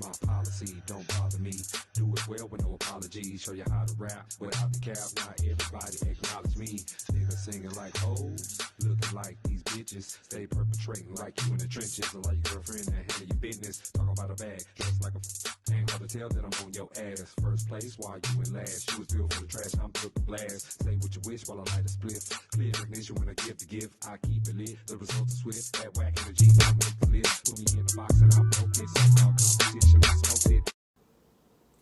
My policy don't bother me. Do it well with no apologies. Show you how to rap without the cap. Not everybody acknowledge me. Niggas singing like hoes, looking like these bitches. Stay perpetrating like you in the trenches. So like your girlfriend and handle your business. Talk about a bag, dressed like a ain't hard to tell that I'm on your ass. First place while you in last. You was built for the trash, I'm built to blast. Say what you wish while I light a spliff. Clear ignition when I give the gift. I keep it lit, the results are swift. That whack energy don't make the list. Put me in the box and I'll poke it. So-called competition, I smoked it.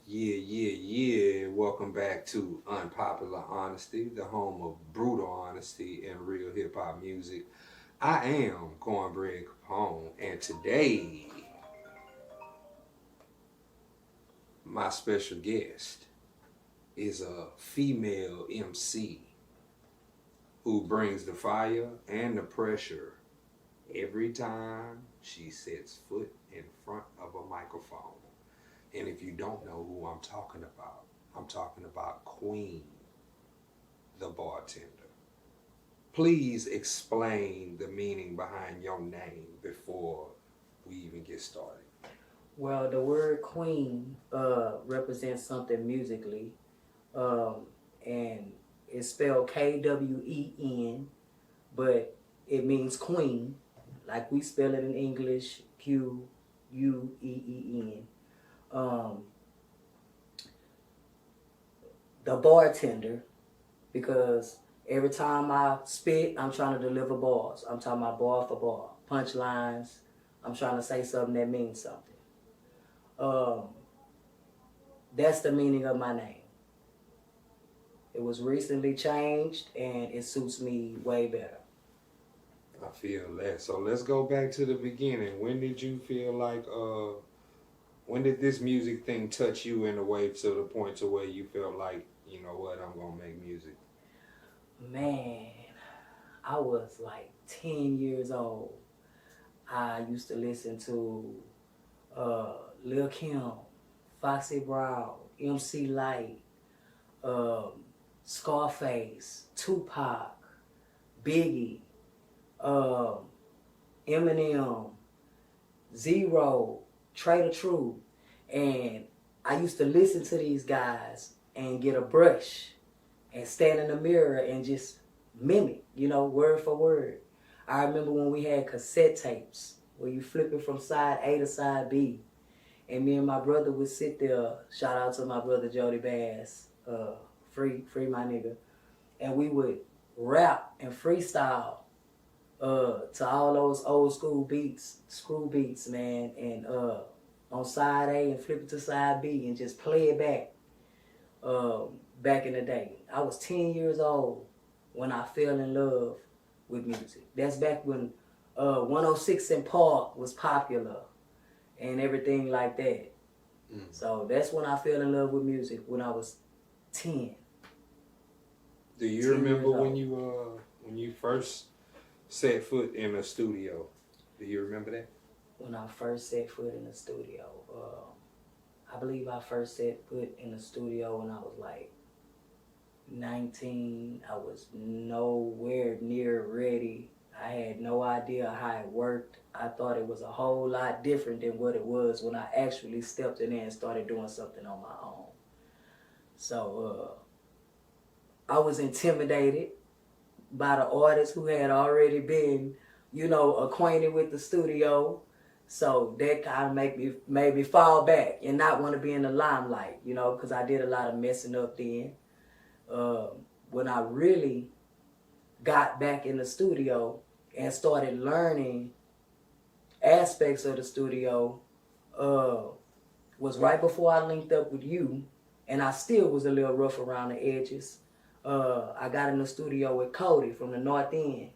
Yeah. Welcome back to Unpopular Honesty, the home of brutal honesty and real hip hop music. I am Cornbread Capone, and today my special guest is a female MC who brings the fire and the pressure every time she sets foot in front of a microphone. And if you don't know who I'm talking about Kwen the Bartender. Please explain the meaning behind your name before we even get started. Well, the word queen represents something musically, and it's spelled Kwen, but it means queen, like we spell it in English, Queen. The bartender, because every time I spit, I'm trying to deliver bars. I'm talking about bar for bar, punchlines. I'm trying to say something that means something. That's the meaning of my name. It was recently changed, and it suits me way better. I feel that. So let's go back to the beginning. When did you feel like, when did this music thing touch you in a way to the point to where you felt like, you know what, I'm going to make music? Man, I was like 10 years old. I used to listen to Lil Kim, Foxy Brown, MC Light, Scarface, Tupac, Biggie, Eminem, Zero, Trader True. And I used to listen to these guys and get a brush and stand in the mirror and just mimic, word for word. I remember when we had cassette tapes where you flip it from side A to side B. And me and my brother would sit there, shout out to my brother Jody Bass, free my nigga. And we would rap and freestyle to all those old school beats, screw beats, man. And on side A and flip it to side B and just play it back. Back in the day. I was 10 years old when I fell in love with music. That's back when 106 in Park was popular and everything like that. So that's when I fell in love with music, when I was 10. Do you remember when you first set foot in a studio? Do you remember that? When I first set foot in the studio, I believe I first set foot in the studio when I was like 19. I was nowhere near ready. I had no idea how it worked. I thought it was a whole lot different than what it was when I actually stepped in there and started doing something on my own. So I was intimidated by the artists who had already been, acquainted with the studio. So that kind of made me fall back and not want to be in the limelight, because I did a lot of messing up then. When I really got back in the studio and started learning aspects of the studio, was right before I linked up with you, and I still was a little rough around the edges. I got in the studio with Cody from the North End.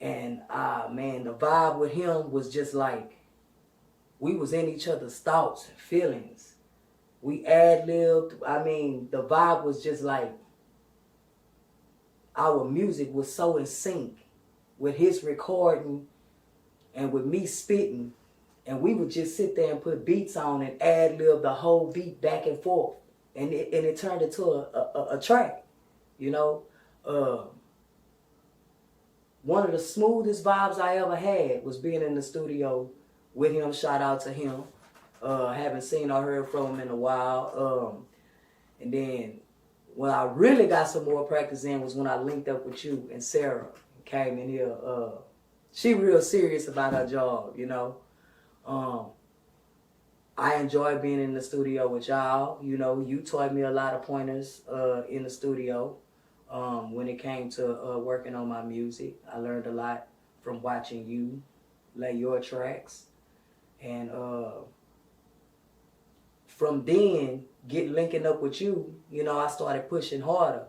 And man, the vibe with him was just like, we was in each other's thoughts and feelings. We ad-libbed. I mean, the vibe was just like, our music was so in sync with his recording and with me spitting. And we would just sit there and put beats on and ad-lib the whole beat back and forth. And it turned into a track, you know. One of the smoothest vibes I ever had was being in the studio with him. Shout out to him. Haven't seen or heard from him in a while. And then when I really got some more practice in was when I linked up with you and Sarah came in here. She real serious about her job, you know. I enjoy being in the studio with y'all. You know, you taught me a lot of pointers in the studio when it came to working on my music. I learned a lot from watching you lay your tracks. And from then, linking up with you, you know, I started pushing harder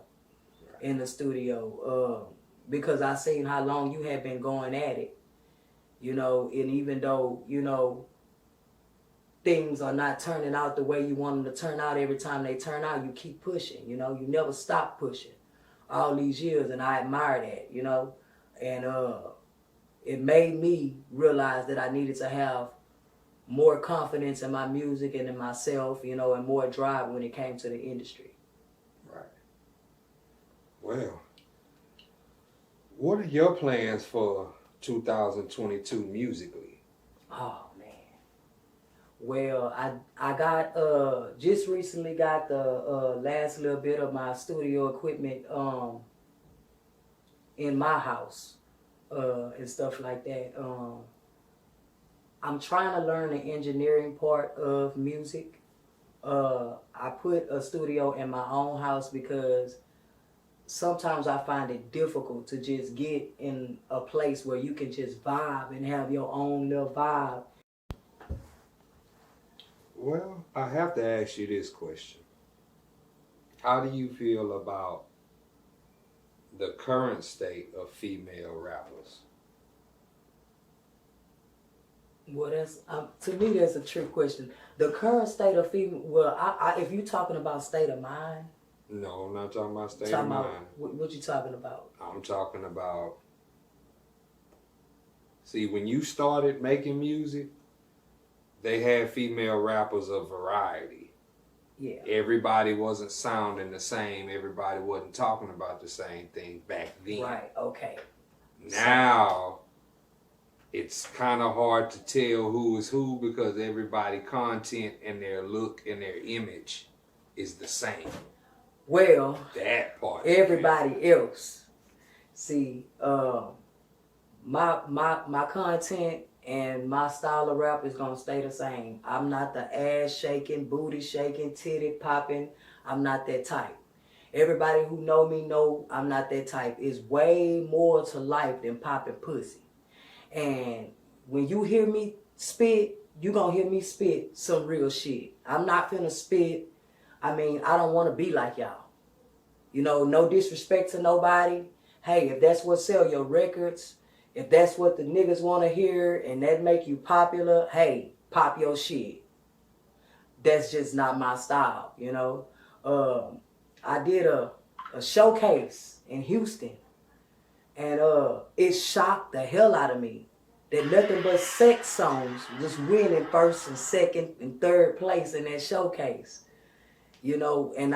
in the studio because I seen how long you had been going at it. You know, and even though, you know, things are not turning out the way you want them to turn out every time they turn out, you keep pushing, you know, you never stop pushing all these years, and I admire that, you know, and it made me realize that I needed to have more confidence in my music and in myself, you know, and more drive when it came to the industry. Right. Well, what are your plans for 2022 musically? Oh man. Well, I got just recently got the last little bit of my studio equipment in my house and stuff like that. I'm trying to learn the engineering part of music. I put a studio in my own house because sometimes I find it difficult to just get in a place where you can just vibe and have your own little vibe. Well, I have to ask you this question. How do you feel about the current state of female rappers? Well, that's to me that's a trick question. The current state of female. Well, I if you're talking about state of mind. No, I'm not talking about state of mind. What you talking about? I'm talking about. See, when you started making music, they had female rappers of variety. Yeah. Everybody wasn't sounding the same. Everybody wasn't talking about the same thing back then. Right. Okay. Now, it's kind of hard to tell who is who because everybody content and their look and their image is the same. Well, that part. Everybody else. See, my content and my style of rap is gonna stay the same. I'm not the ass shaking, booty shaking, titty popping. I'm not that type. Everybody who know me know I'm not that type. It's way more to life than popping pussy. And when you hear me spit, you gonna hear me spit some real shit. I'm not finna spit. I mean, I don't want to be like y'all. You know, no disrespect to nobody. Hey, if that's what sell your records, if that's what the niggas want to hear and that make you popular, hey, pop your shit. That's just not my style, you know. I did a showcase in Houston, and it shocked the hell out of me that nothing but sex songs was winning first and second and third place in that showcase. You know, and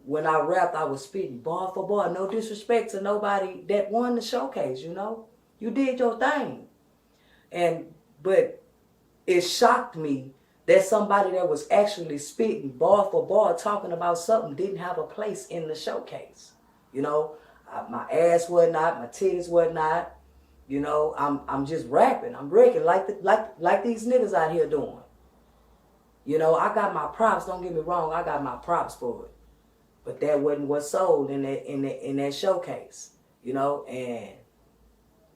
when I rapped, I was spitting bar for bar. No disrespect to nobody that won the showcase, you know. You did your thing. But it shocked me that somebody that was actually spitting bar for bar talking about something didn't have a place in the showcase. You know, my ass was not, my titties was not. You know, I'm just rapping. I'm breaking like these niggas out here doing. You know, I got my props. Don't get me wrong. I got my props for it. But that wasn't what sold in that showcase. You know, and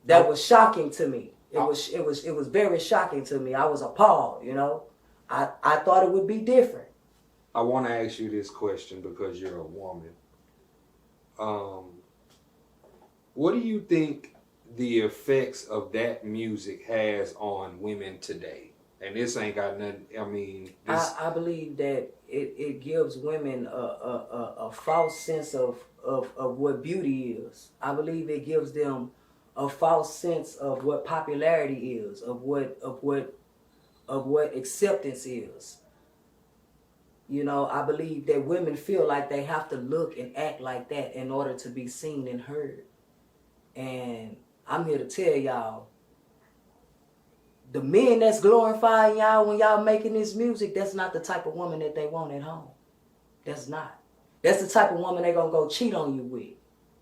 that was shocking to me. It was very shocking to me. I was appalled. You know, I thought it would be different. I want to ask you this question because you're a woman. What do you think the effects of that music has on women today? And this ain't got nothing. I mean, I believe that it gives women a false sense of what beauty is. I believe it gives them a false sense of what popularity is, of what of what acceptance is. You know, I believe that women feel like they have to look and act like that in order to be seen and heard. And I'm here to tell y'all, the men that's glorifying y'all when y'all making this music, that's not the type of woman that they want at home. That's not. That's the type of woman they gonna go cheat on you with.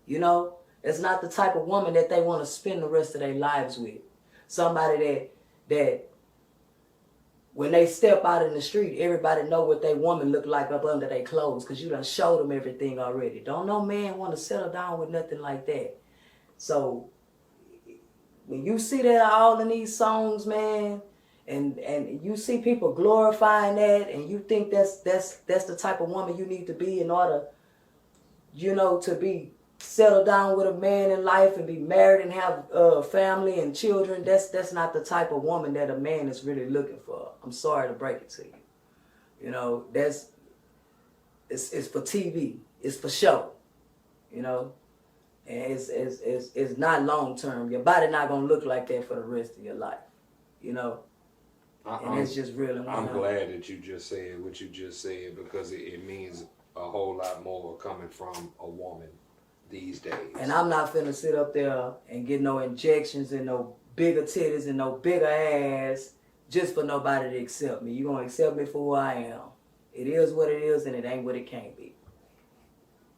You know? That's not the type of woman that they want to spend the rest of their lives with. Somebody that when they step out in the street, everybody know what they woman look like up under their clothes because you done showed them everything already. Don't no man want to settle down with nothing like that. So when you see that all in these songs, man, and you see people glorifying that, and you think that's the type of woman you need to be in order, you know, to be settled down with a man in life and be married and have a family and children, that's not the type of woman that a man is really looking for. I'm sorry to break it to you. You know, it's for TV. It's for show. You know, and it's not long term. Your body not gonna look like that for the rest of your life. You know, and it's just really. I'm glad that you just said what you just said because it means a whole lot more coming from a woman these days. And I'm not finna sit up there and get no injections and no bigger titties and no bigger ass just for nobody to accept me. You gonna accept me for who I am. It is what it is and it ain't what it can't be.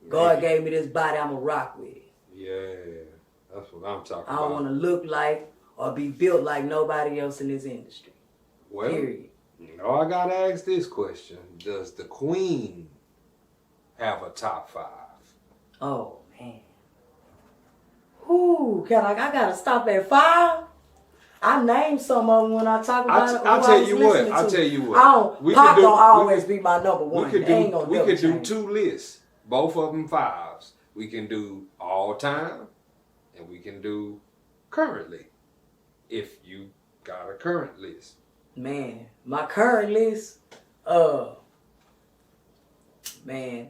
God gave me this body, I'ma rock with it. Yeah, that's what I'm talking about. I don't wanna look like or be built like nobody else in this industry. Well, period. You know, I gotta ask this question. Does the Queen have a top 5? Oh, man. Ooh, I gotta stop at 5? I named some of them when I talk about it. I'll tell you what. Pop don't always be my number one. We could do 2 lists. Both of them 5s. We can do all time, and we can do currently. If you got a current list. Man, my current list, man,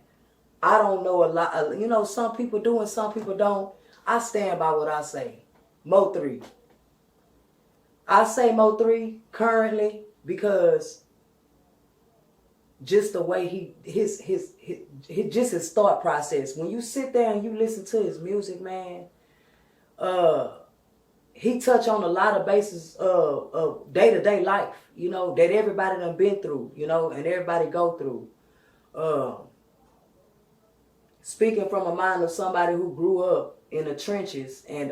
I don't know a lot. You know, some people do and some people don't. I stand by what I say. Mo 3. I say Mo 3 currently because just the way his thought process. When you sit there and you listen to his music, man, he touch on a lot of bases of day-to-day life, you know, that everybody done been through, you know, and everybody go through. Speaking from a mind of somebody who grew up in the trenches and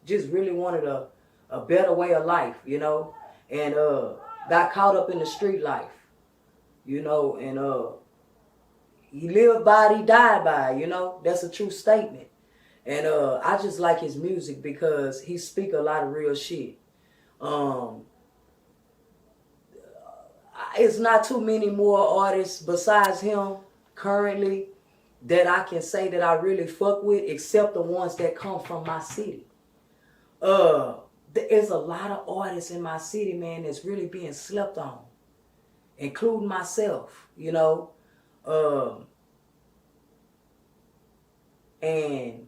just really wanted a better way of life, you know, and got caught up in the street life, you know, and he lived by it, he died by it, you know. That's a true statement. And I just like his music because he speak a lot of real shit. It's not too many more artists besides him currently that I can say that I really fuck with, except the ones that come from my city. There's a lot of artists in my city, man, that's really being slept on, including myself, you know. And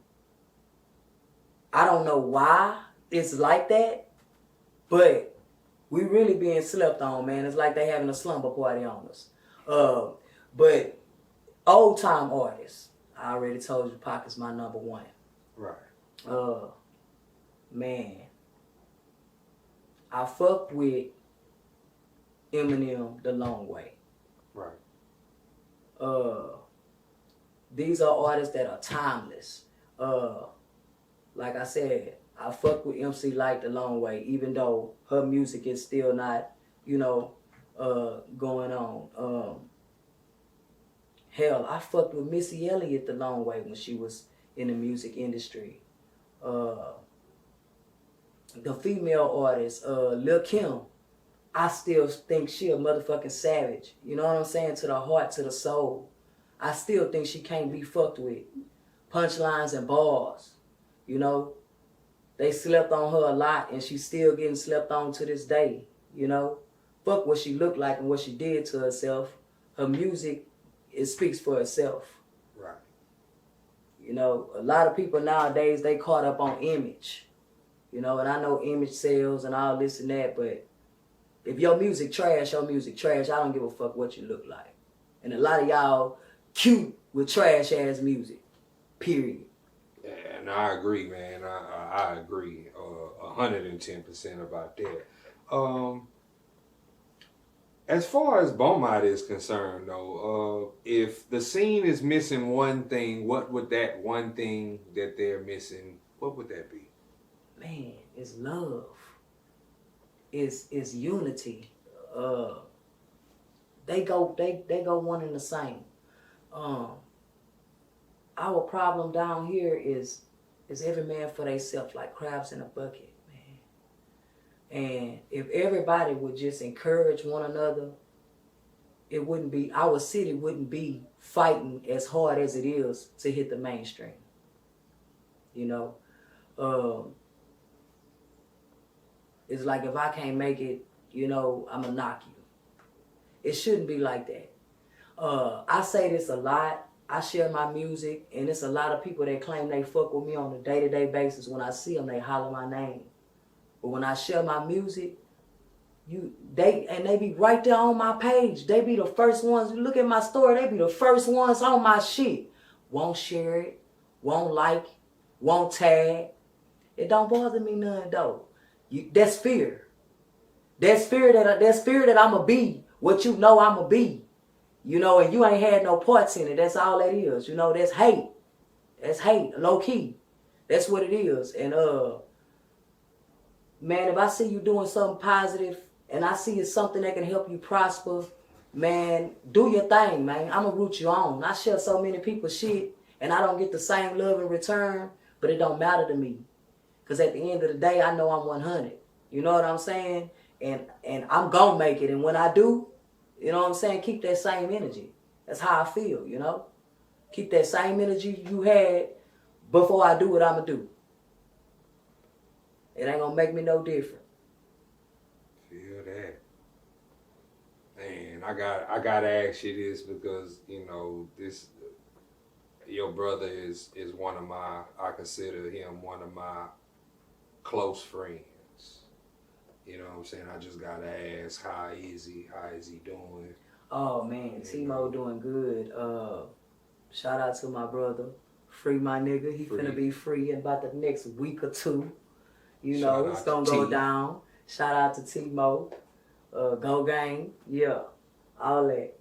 I don't know why it's like that, but we really being slept on, man. It's like they having a slumber party on us. But old time artists, I already told you, Pac is my number 1. Right. Man, I fuck with Eminem the long way. Right. These are artists that are timeless. Like I said, I fuck with MC Lyte the long way, even though her music is still not, you know, going on. Hell, I fucked with Missy Elliott the long way when she was in the music industry. The female artist, Lil' Kim, I still think she a motherfucking savage. You know what I'm saying? To the heart, to the soul. I still think she can't be fucked with. Punchlines and bars. You know, they slept on her a lot and she's still getting slept on to this day. You know, fuck what she looked like and what she did to herself. Her music, it speaks for itself. Right. You know, a lot of people nowadays, they caught up on image. You know, and I know image sales and all this and that, but If your music trash, your music trash. I don't give a fuck what you look like. And a lot of y'all cute with trash ass music. Period. Yeah, and I agree, man. I agree 110% about that. As far as Beaumont is concerned, though, if the scene is missing one thing, what would that one thing that they're missing, what would that be? Man, it's love. It's unity. They go one and the same. Our problem down here is every man for theyself, like crabs in a bucket, man. And if everybody would just encourage one another, it wouldn't be, our city wouldn't be fighting as hard as it is to hit the mainstream. You know, it's like if I can't make it, you know, I'ma knock you. It shouldn't be like that. I say this a lot. I share my music, and it's a lot of people that claim they fuck with me on a day-to-day basis. When I see them, they holler my name. But when I share my music, they be right there on my page. They be the first ones. You look at my story, they be the first ones on my shit. Won't share it, won't like, won't tag. It don't bother me none though. That's fear. That spirit that I'ma be what you know I'ma be. You know, and you ain't had no parts in it. That's all that is. You know, that's hate. That's hate, low key. That's what it is. And man, if I see you doing something positive and I see it's something that can help you prosper, man, do your thing, man. I'ma root you on. I share so many people's shit and I don't get the same love in return, but it don't matter to me. Because at the end of the day, I know I'm 100. You know what I'm saying? And I'm gonna make it. And when I do, you know what I'm saying? Keep that same energy. That's how I feel, you know? Keep that same energy you had before I do what I'm going to do. It ain't going to make me no different. Feel that. Man, I got to ask you this because, you know, your brother is one of my, I consider him one of my close friends. You know what I'm saying? I just got to ask, how is he doing? Oh, man, Timo doing good. Shout out to my brother. Free my nigga. He finna be free in about the next week or two. You know, it's gonna go down. Shout out to Timo. Go gang. Yeah. All that.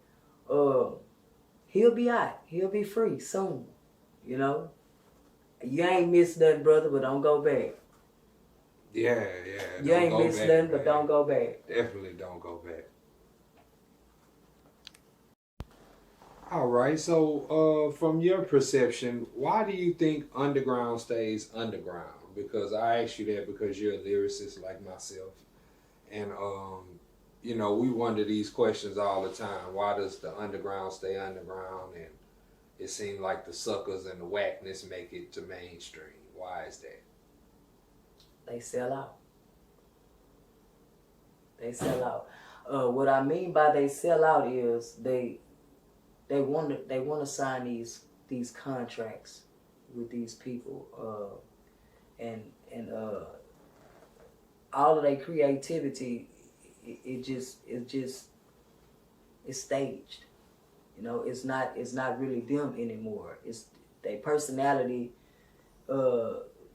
He'll be out. He'll be free soon. You know? You ain't missed nothing, brother, but don't go back. Yeah. You ain't missed nothing, but don't go back. Definitely don't go back. All right, so from your perception, why do you think underground stays underground? Because I asked you that because you're a lyricist like myself. And, you know, we wonder these questions all the time. Why does the underground stay underground? And it seems like the suckers and the whackness make it to mainstream. Why is that? They sell out. They sell out. What I mean by they sell out is they want to sign these contracts with these people, and all of their creativity, it's staged. You know, it's not really them anymore. It's their personality.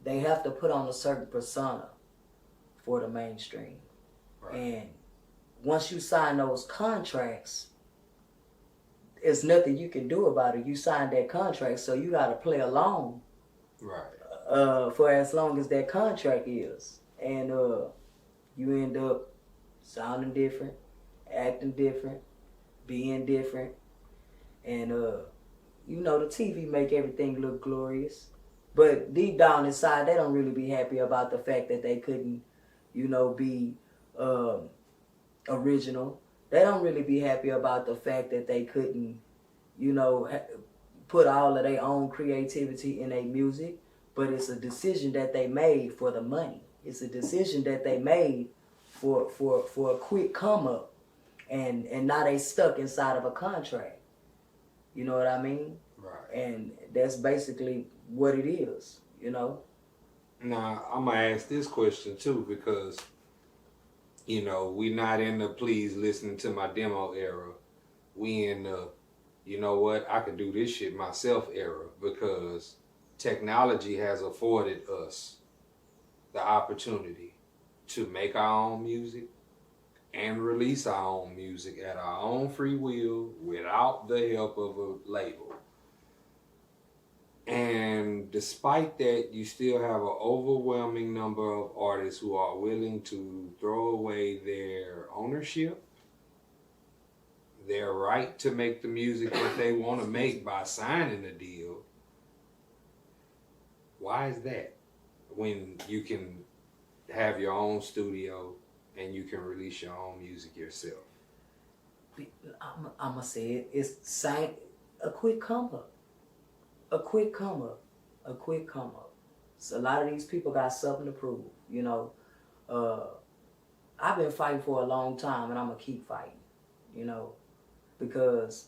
They have to put on a certain persona for the mainstream. Right. And once you sign those contracts, there's nothing you can do about it. You signed that contract, so you got to play along. Right. For as long as that contract is. And you end up sounding different, acting different, being different. And, you know, the TV make everything look glorious. But deep down inside, they don't really be happy about the fact that they couldn't, you know, be original. They don't really be happy about the fact that they couldn't, you know, put all of their own creativity in their music. But it's a decision that they made for the money. It's a decision that they made for a quick come up. And now they stuck inside of a contract. You know what I mean? Right. And that's basically what it is, you know? Now, I'm going to ask this question too, because You know, we not in the please listening to my demo era. We in the, you know what, I could do this shit myself era, because technology has afforded us the opportunity to make our own music and release our own music at our own free will without the help of a label. And despite that, you still have an overwhelming number of artists who are willing to throw away their ownership, their right to make the music that they want to make by signing a deal. Why is that? When you can have your own studio and you can release your own music yourself. I'm gonna say it. It's same. A quick come up. A quick come up. A quick come up. So a lot of these people got something to prove. You know, I've been fighting for a long time, and I'm gonna keep fighting. You know, because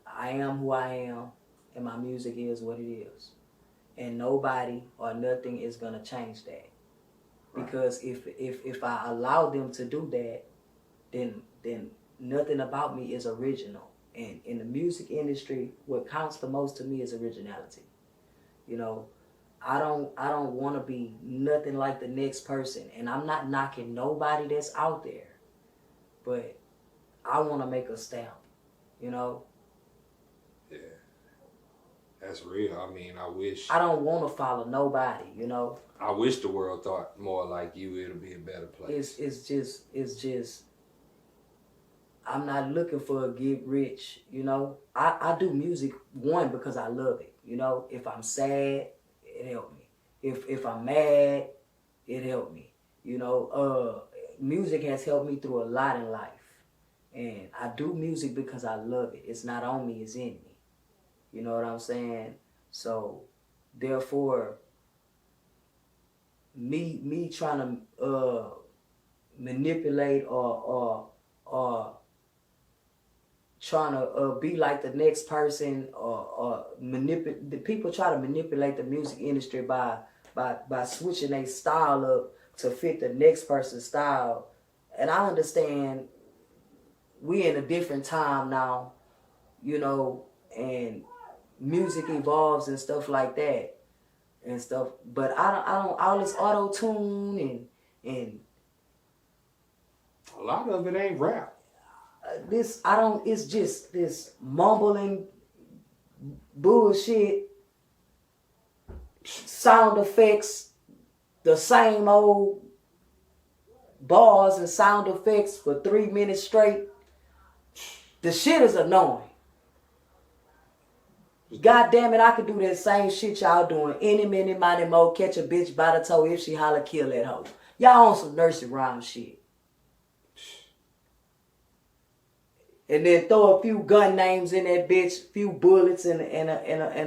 I am who I am, and my music is what it is, and nobody or nothing is gonna change that. Because if I allow them to do that, then nothing about me is original. And in the music industry, what counts the most to me is originality. You know, I don't want to be nothing like the next person, and I'm not knocking nobody that's out there, but I want to make a stamp. You know. Yeah, that's real. I mean, I don't want to follow nobody. You know. I wish the world thought more like you. It'll be a better place. It's just. I'm not looking for a get rich, you know. I do music, one, because I love it, you know. If I'm sad, it helped me. If I'm mad, it helped me. You know, music has helped me through a lot in life. And I do music because I love it. It's not on me, it's in me. You know what I'm saying? So, therefore, me trying to manipulate or trying to be like the next person, or the people try to manipulate the music industry by switching their style up to fit the next person's style. And I understand we in a different time now, you know, and music evolves and stuff like that and stuff. But I don't all this auto tune and a lot of it ain't rap. It's just this mumbling bullshit, sound effects, the same old bars and sound effects for 3 minutes straight. The shit is annoying. God damn it, I could do that same shit y'all doing any minute, mighty mo, catch a bitch by the toe, if she holler, kill that hoe. Y'all on some nursery rhyme shit. And then throw a few gun names in that bitch, few bullets and a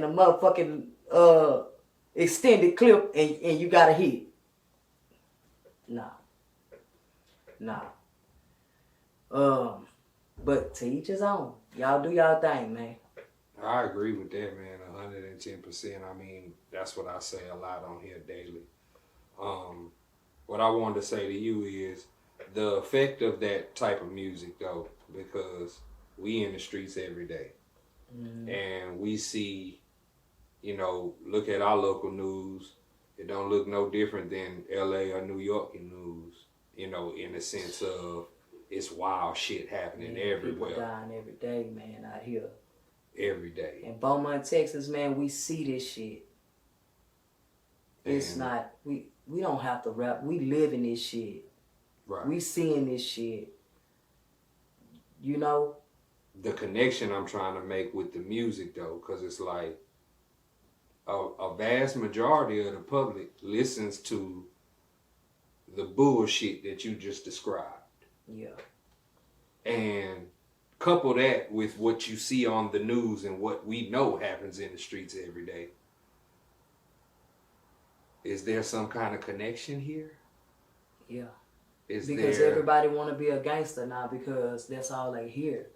motherfucking extended clip, and you got a hit. Nah. But to each his own. Y'all do y'all thing, man. I agree with that, man, 110%. I mean, that's what I say a lot on here daily. What I wanted to say to you is the effect of that type of music, though, because we in the streets every day. And we see, you know, look at our local news. It don't look no different than LA or New York news, you know, in the sense of it's wild shit happening everywhere. People dying every day, man, out here. Every day. In Beaumont, Texas, man, we see this shit. It's not, we don't have to rap. We live in this shit. Right. We seeing this shit. You know? The connection I'm trying to make with the music, though, because it's like a vast majority of the public listens to the bullshit that you just described. Yeah. And couple that with what you see on the news and what we know happens in the streets every day. Is there some kind of connection here? Yeah. Because everybody want to be a gangster now because that's all they hear.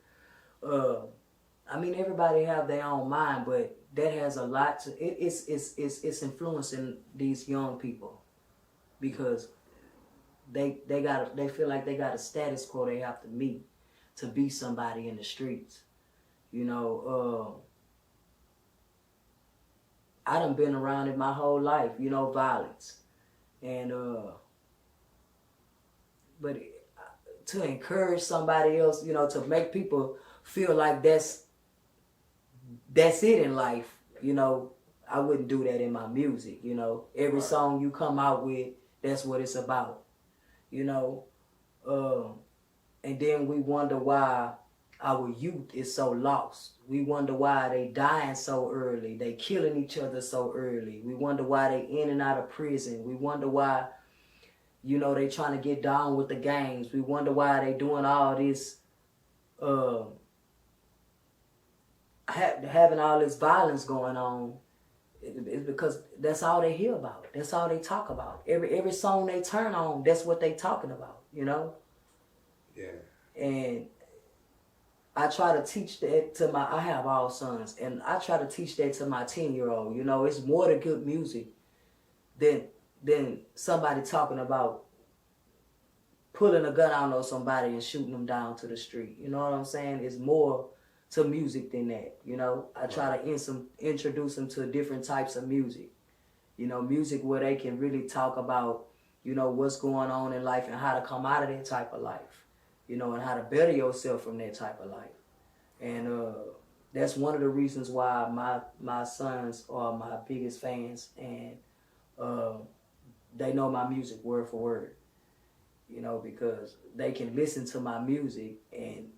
I mean, everybody have their own mind, but that has a lot to it's influencing these young people because they feel like they got a status quo they have to meet to be somebody in the streets. You know, I done been around it my whole life, you know, violence. And but to encourage somebody else, you know, to make people feel like that's it in life, you know, I wouldn't do that in my music, you know. Every song you come out with, that's what it's about, you know. And then we wonder why our youth is so lost. We wonder why they dying so early. They killing each other so early. We wonder why they in and out of prison. We wonder why, you know, they trying to get down with the gangs. We wonder why they doing all this, having all this violence going on. It's because that's all they hear about. That's all they talk about. Every song they turn on, that's what they talking about, you know? Yeah. And I try to teach that to I have all sons, and I try to teach that to my 10-year-old. You know, it's more to good music than somebody talking about pulling a gun out on somebody and shooting them down to the street. You know what I'm saying? It's more to music than that. You know, I try to introduce them to different types of music. You know, music where they can really talk about, you know, what's going on in life and how to come out of that type of life. You know, and how to better yourself from that type of life. And that's one of the reasons why my sons are my biggest fans, and they know my music word for word. You know, because they can listen to my music and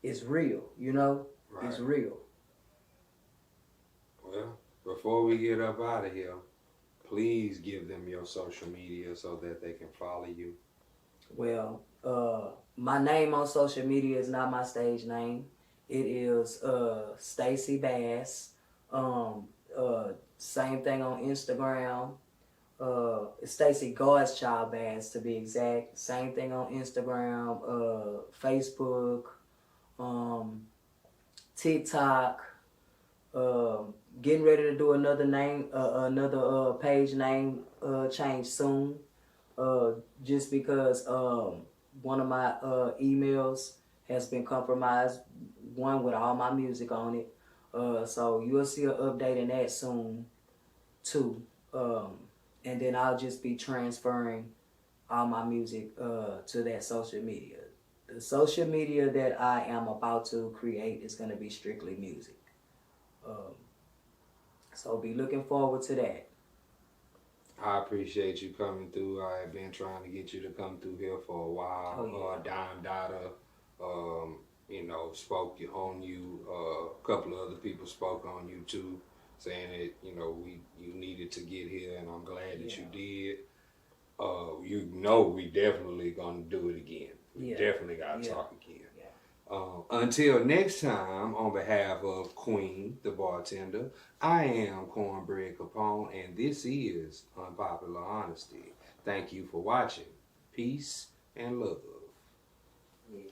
it's real, you know? Right. It's real. Well, before we get up out of here, please give them your social media so that they can follow you. Well, my name on social media is not my stage name. It is Stacy Bass. Same thing on Instagram. Stacy Godchild Bass to be exact. Same thing on Instagram, Facebook, TikTok. Getting ready to do another page name change soon. Just because one of my emails has been compromised, one with all my music on it. So you'll see an update in that soon too. And then I'll just be transferring all my music to that social media. The social media that I am about to create is going to be strictly music. So be looking forward to that. I appreciate you coming through. I have been trying to get you to come through here for a while. Oh, yeah. Dime Dada, you know, spoke on you. A couple of other people spoke on you too, saying that, you know, you needed to get here, and I'm glad that you did. You know, we definitely gonna do it again. We definitely gotta talk again. Until next time, on behalf of Kwen the Bartender, I am Cornbread Capone, and this is Unpopular Honesty. Thank you for watching. Peace and love. Yeah.